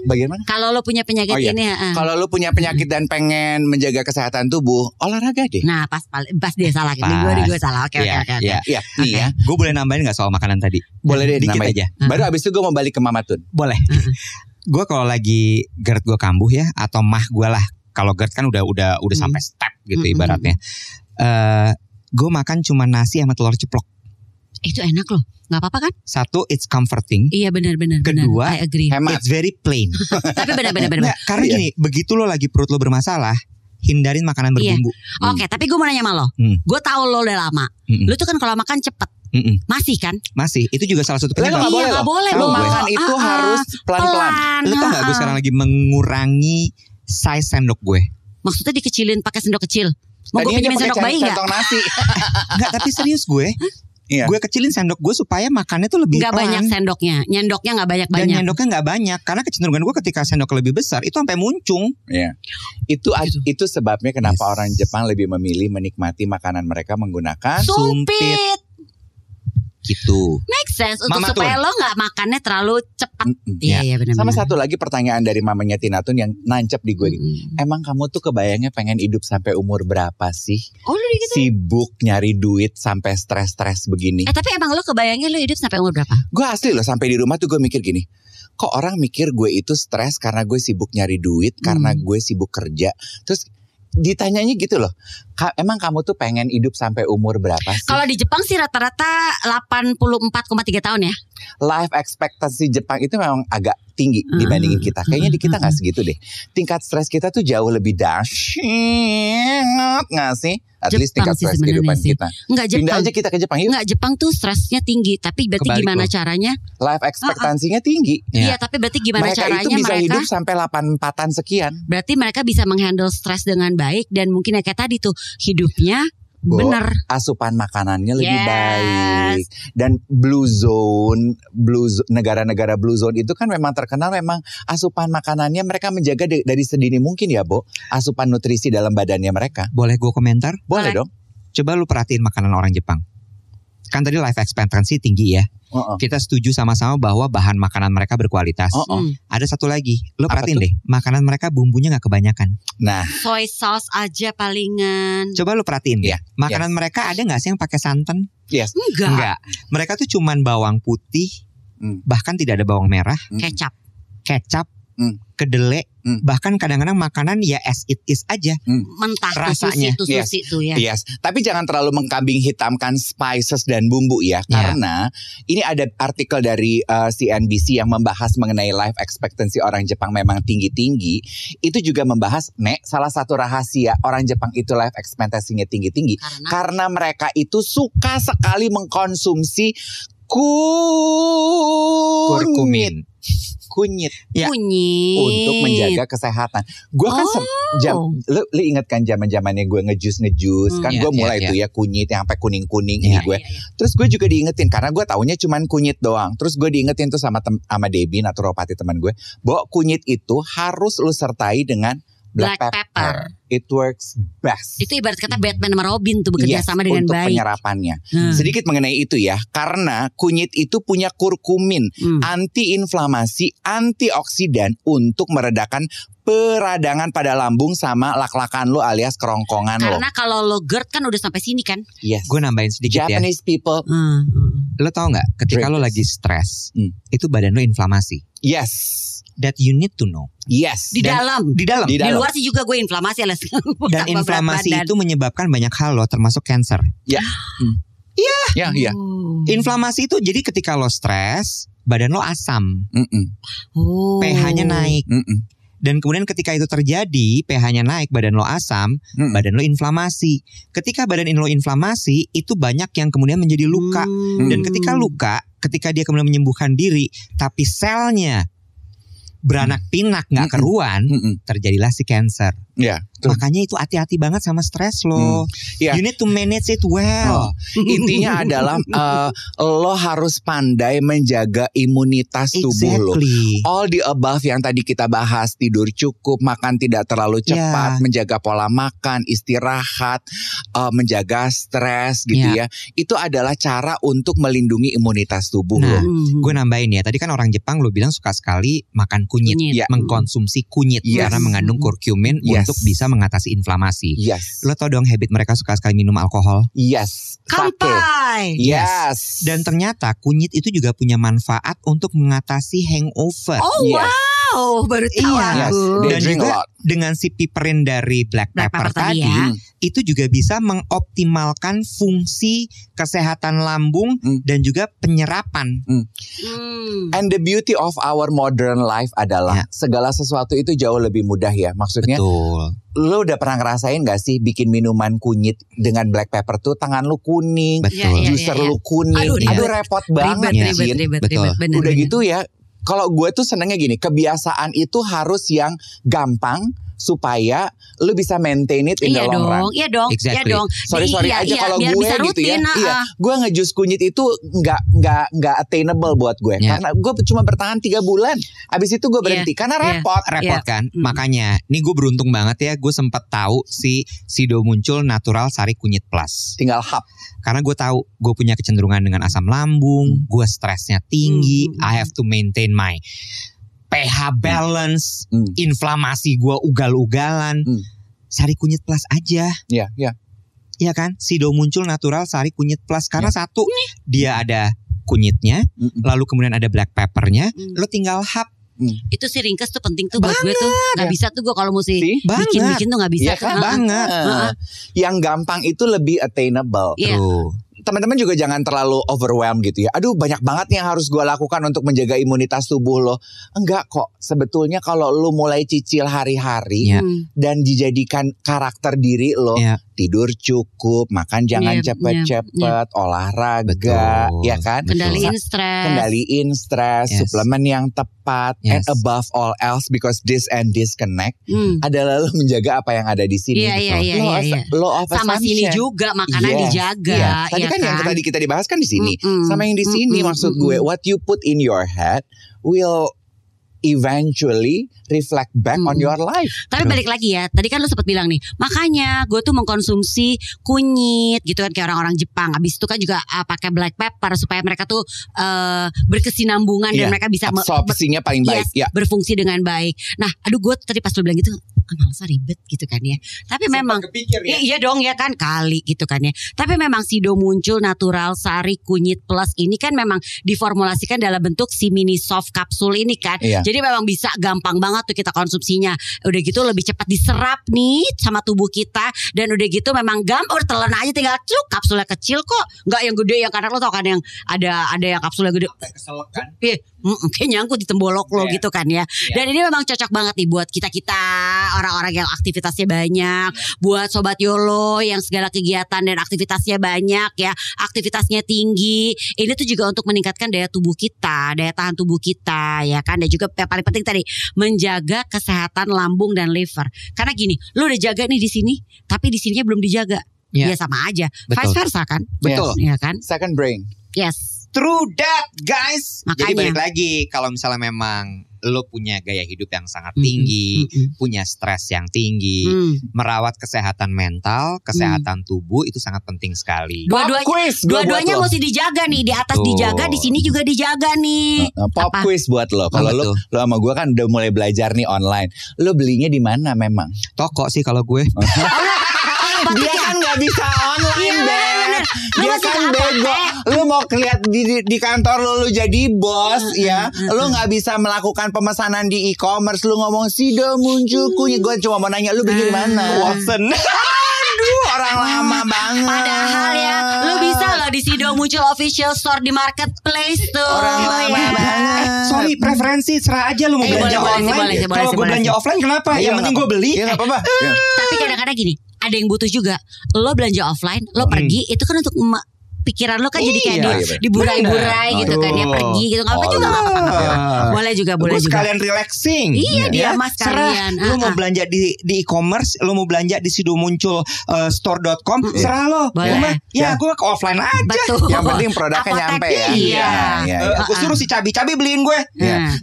Bagaimana? Kalau lo punya penyakit ini, kalau lo punya penyakit dan pengen menjaga kesehatan tubuh, olahraga deh. Nah, pas dia salah. Gue salah. Oke. Iya, nih ya. Gue boleh nambahin nggak soal makanan tadi? Boleh deh, dikit nambahin aja. Baru abis itu gue mau balik ke Mama Tun. Boleh. Gue kalau lagi GERD gue kambuh ya, atau mah gue lah. Kalau GERD kan udah sampai step gitu ibaratnya. Gue makan cuma nasi sama telur ceplok. Itu enak loh, nggak apa-apa kan? Satu, it's comforting. Iya benar. Kedua, I agree. Hemat. It's very plain. Tapi benar. Karena gini, begitu lo lagi perut lo bermasalah, hindarin makanan berbumbu. Oke, tapi gue mau nanya sama lo. Gue tahu lo udah lama. Lo tuh kan kalau makan cepet. Masih kan? Masih. Itu juga salah satu penyebab. Nggak boleh. Lo makan itu harus pelan-pelan. Lo tau gak gue sekarang lagi mengurangi size sendok gue. Maksudnya dikecilin pakai sendok kecil. Mau gue pinjemin sendok bayi gak? Nasi. Enggak, tapi serius gue. Iya. Gue kecilin sendok gue supaya makannya tuh lebih pelan. Gak banyak sendoknya. Nyendoknya gak banyak. Dan nyendoknya gak banyak. Karena kecenderungan gue ketika sendok lebih besar itu sampai muncung. Iya. Itu sebabnya kenapa orang Jepang lebih memilih menikmati makanan mereka menggunakan sumpit. Gitu. Make sense supaya lo gak makannya terlalu cepat. Iya benar. Sama satu lagi pertanyaan dari mamanya Tina Tun yang nancep di gue. Emang kamu tuh kebayangnya pengen hidup sampai umur berapa sih? Oh lu gitu. Sibuk nyari duit sampai stres-stres begini. Tapi emang lo kebayangnya lo hidup sampai umur berapa? Gue asli loh, sampai di rumah tuh gue mikir gini. Kok orang mikir gue itu stres karena gue sibuk nyari duit, karena gue sibuk kerja. Terus ditanyanya gitu loh, emang kamu tuh pengen hidup sampai umur berapa sih? Kalau di Jepang sih rata-rata 84,3 tahun ya. Life expectancy Jepang itu memang agak tinggi dibandingin kita. Kayaknya di kita gak segitu deh. Tingkat stres kita tuh jauh lebih dahsyat gak sih? At least tingkat stres kehidupan kita. Enggak, Jepang. Pindah aja kita ke Jepang yuk. Enggak, Jepang tuh stresnya tinggi. Tapi berarti Kebalik gimana loh. caranya? Life expectancy-nya tinggi. Iya, tapi berarti gimana mereka caranya itu bisa mereka hidup sampai 84-an sekian. Berarti mereka bisa menghandle stres dengan baik. Dan mungkin ya kayak tadi tuh hidupnya bener. Asupan makanannya lebih baik. Dan blue zone, negara-negara blue zone itu kan memang terkenal memang asupan makanannya mereka menjaga dari sedini mungkin ya, Bo. Asupan nutrisi dalam badannya mereka. Boleh gue komentar? Boleh dong. Coba lu perhatiin makanan orang Jepang. Kan tadi life expectancy tinggi ya. Kita setuju sama-sama bahwa bahan makanan mereka berkualitas. Ada satu lagi, lo perhatiin deh, makanan mereka bumbunya gak kebanyakan. Nah, soy sauce aja palingan. Coba lo perhatiin deh, makanan mereka ada gak sih yang pakai santan? Yes. Enggak. Mereka tuh cuman bawang putih, bahkan tidak ada bawang merah, kecap, kedelai, bahkan kadang-kadang makanan ya as it is aja. Mentah rasanya. sushi tuh ya. Yes. Tapi jangan terlalu mengkambing hitamkan spices dan bumbu ya. Karena ini ada artikel dari CNBC yang membahas mengenai life expectancy orang Jepang memang tinggi-tinggi. Itu juga membahas, salah satu rahasia orang Jepang itu life expectancy-nya tinggi-tinggi. Karena mereka itu suka sekali mengkonsumsi kurkumin. Kunyit untuk menjaga kesehatan. Gue kan lu inget kan zaman-zamannya gue ngejus kan gue mulai tuh ya kunyit yang sampai kuning-kuning ini gue. Terus gue juga diingetin karena gue taunya cuman kunyit doang. Terus gue diingetin tuh sama Debbie naturopati teman gue, bahwa kunyit itu harus lu sertai dengan black pepper. it works best. Itu ibarat kata Batman sama Robin tuh bekerja sama dengan untuk baik. penyerapannya. Sedikit mengenai itu ya, karena kunyit itu punya kurkumin, anti-inflamasi, antioksidan untuk meredakan peradangan pada lambung sama lak-lakan lo alias kerongkongan lo. Karena kalau lo GERD kan udah sampai sini kan. Yes. Gue nambahin sedikit Japanese people. Lo tau gak ketika lo lagi stres, itu badan lo inflamasi. Yes. That you need to know. Yes. Di dalam. Di luar sih juga gue inflamasi alias. Dan inflamasi itu menyebabkan banyak hal lo, termasuk cancer. Ya. Iya. Ya. Inflamasi itu jadi ketika lo stres, badan lo asam. pH-nya naik. Dan kemudian ketika itu terjadi, pH-nya naik, badan lo asam, badan lo inflamasi. Ketika badan lo inflamasi, itu banyak yang kemudian menjadi luka. Dan ketika luka, ketika dia kemudian menyembuhkan diri, tapi selnya beranak pinak gak keruan, terjadilah si cancer. Ya. Makanya itu hati-hati banget sama stres lo. You need to manage it well. Intinya adalah lo harus pandai menjaga imunitas tubuh lo. All the above yang tadi kita bahas, tidur cukup, makan tidak terlalu cepat, menjaga pola makan, istirahat, menjaga stres gitu ya. Itu adalah cara untuk melindungi imunitas tubuh lo. Gue nambahin ya, tadi kan orang Jepang lo bilang suka sekali makan kunyit. Mengkonsumsi kunyit karena mengandung kurkumin untuk bisa mengatasi inflamasi. Lo tau dong habit mereka suka sekali minum alkohol. Kampai. Yes. Dan ternyata kunyit itu juga punya manfaat untuk mengatasi hangover. Wow, baru tahu aku. Dan juga dengan si piperin dari black pepper tadi itu juga bisa mengoptimalkan fungsi kesehatan lambung dan juga penyerapan. And the beauty of our modern life adalah segala sesuatu itu jauh lebih mudah ya. Maksudnya lo udah pernah ngerasain gak sih bikin minuman kunyit dengan black pepper tuh tangan lo kuning, juicer lo kuning. Aduh repot banget. Ribet. Udah gitu ya. Kalau gue tuh senengnya gini, kebiasaan itu harus yang gampang supaya lu bisa maintain it in the long run. Iya dong. Sorry aja kalau gue gitu ya. Gue ngejus kunyit itu nggak attainable buat gue. Karena gue cuma bertahan 3 bulan. Abis itu gue berhenti karena repot kan. Makanya, nih gue beruntung banget ya. Gue sempat tahu si Sido Muncul Natural Sari Kunyit Plus. Tinggal hap. Karena gue tahu gue punya kecenderungan dengan asam lambung, gue stresnya tinggi, I have to maintain my pH balance, inflamasi gue ugal-ugalan. Sari Kunyit Plus aja. Iya kan? Sido Muncul Natural Sari Kunyit Plus. Karena satu, dia ada kunyitnya, lalu kemudian ada black peppernya, lo tinggal hap. Itu si ringkes tuh penting tuh buat gue tuh. Gak bisa tuh gue kalau mesti bikin tuh gak bisa. Banget. Yang gampang itu lebih attainable. Teman-teman juga jangan terlalu overwhelmed gitu ya. Aduh banyak banget yang harus gue lakukan untuk menjaga imunitas tubuh lo. Enggak kok. Sebetulnya kalau lo mulai cicil hari-hari dan dijadikan karakter diri lo. Tidur cukup, makan jangan cepet-cepet, olahraga, ya kan? Kendaliin stres, suplemen yang tepat, and above all else because this and this connect adalah lo menjaga apa yang ada di sini. Sama sini juga makanan dijaga. Tadi kan yang tadi kita dibahas kan di sini, sama yang di sini maksud gue, what you put in your head will eventually reflect back on your life. Tapi balik lagi ya, tadi kan lu sempat bilang nih, makanya gue tuh mengkonsumsi kunyit gitu kan kayak orang-orang Jepang. Habis itu kan juga pakai black pepper supaya mereka tuh berkesinambungan dan mereka bisa absorpsinya paling baik. Berfungsi dengan baik. Nah, aduh gue tadi pas lu bilang gitu, masa ribet gitu kan ya. Tapi memang iya dong ya kan kali gitu kan ya. Tapi memang Sido Muncul Natural Sari Kunyit Plus ini kan memang diformulasikan dalam bentuk si mini soft kapsul ini kan. Jadi memang bisa gampang banget tuh kita konsumsinya. Udah gitu lebih cepat diserap nih sama tubuh kita. Dan udah gitu memang gampang, telan aja tinggal cuk. Kapsulnya kecil kok, nggak yang gede yang kadang lo tau kan yang ada yang kapsulnya gede. Keselak kan? Kayak nyangkut di tembolok lo gitu kan ya. Dan ini memang cocok banget nih buat kita-kita orang-orang yang aktivitasnya banyak, buat sobat YOLO yang segala kegiatan dan aktivitasnya banyak ya, aktivitasnya tinggi. Ini tuh juga untuk meningkatkan daya tubuh kita, daya tahan tubuh kita ya kan. Dan juga yang paling penting tadi menjaga kesehatan lambung dan liver. Karena gini, lo udah jaga nih di sini, tapi di sininya belum dijaga. Ya sama aja. Vice versa kan? Betul. Ya kan? Second brain. Yes. True that guys. Makanya. Jadi balik lagi, kalau misalnya memang lo punya gaya hidup yang sangat tinggi, punya stres yang tinggi, merawat kesehatan mental, kesehatan tubuh itu sangat penting sekali. Dua-duanya mesti dijaga nih, di atas dijaga, di sini juga dijaga nih. Pop quiz buat lo. Kalau lo sama gue kan udah mulai belajar nih online. Lo belinya di mana memang? Toko sih kalau gue. Dia kan nggak bisa online, Beb. Dia kan bego. Lu mau lihat di kantor lu jadi bos ya. Lu nggak bisa melakukan pemesanan di e-commerce. Lu ngomong Sido muncul kunyit. Gue cuma mau nanya lu beli di mana? Watson. Aduh, orang lama banget. Padahal ya, lu bisa loh di Sido muncul official store di marketplace tuh. Orang lama banget. Sorry, preferensi serah aja lu mau belanja online. Kalau gue belanja offline kenapa? Yang penting gue beli. Ya nggak apa-apa. Tapi kadang-kadang gini, ada yang butuh juga. Lo belanja offline, lo pergi itu kan untuk pikiran lo kan jadi kayak diburai-burai gitu kan ya, pergi gitu. Apa juga nggak apa-apa. Boleh juga. Sekalian relaxing. Iya dia mas kalian. Lo mau belanja di e-commerce, lo mau belanja di Sido muncul store.com, serah lo. Boleh. Ya gue ke offline aja. Betul. Yang penting produknya nyampe ya. Iya. Gue suruh si Cabi beliin gue.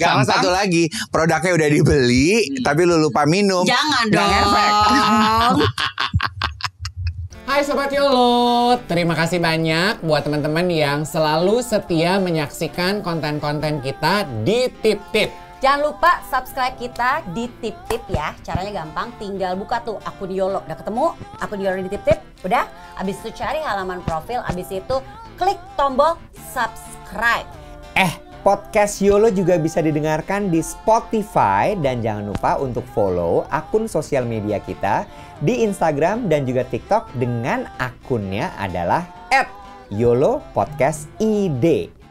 Sama satu lagi, produknya udah dibeli, tapi lu lupa minum. Jangan dong. Hai Sobat YOLO, terima kasih banyak buat teman-teman yang selalu setia menyaksikan konten-konten kita di Tip Tip. Jangan lupa subscribe kita di Tip Tip ya. Caranya gampang, tinggal buka tuh akun YOLO. Udah ketemu akun YOLO di Tip Tip? Udah? Abis itu cari halaman profil, abis itu klik tombol subscribe. Podcast YOLO juga bisa didengarkan di Spotify dan jangan lupa untuk follow akun sosial media kita di Instagram dan juga TikTok dengan akunnya adalah @YOLO Podcast ID.